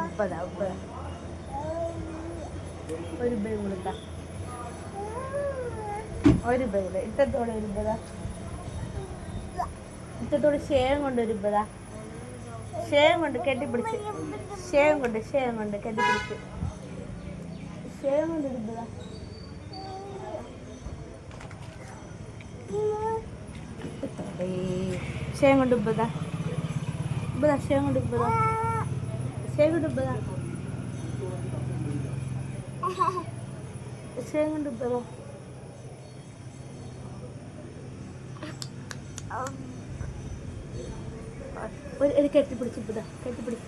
ഉപ്പതാ ഒരു രൂപ കൊടുത്താ ഒരു രൂപ കൂടെ ഇട്ടത്തോടെ ഒരു രൂപ ഇട്ടത്തോടെ ഷേം കൊണ്ട് ഒരു രൂപ ഷേം കൊണ്ട് കെട്ടിപ്പിടിച്ച് ഷേം കൊണ്ട് കെട്ടിപ്പിടിച്ച് ഷേം കൊണ്ട് ഒരു രൂപ ഷേം കൊണ്ട് ഉപ്പതാ ഷേം കൊണ്ട് ഉപ്പതാ ഷേം കൊണ്ട് ഉപ്പതാ ഷേം കൊണ്ട് ഉപ്പതാ ഒരു കെട്ടിപ്പിടിച്ച് ഇപ്പതാ കെട്ടിപ്പിടിച്ച്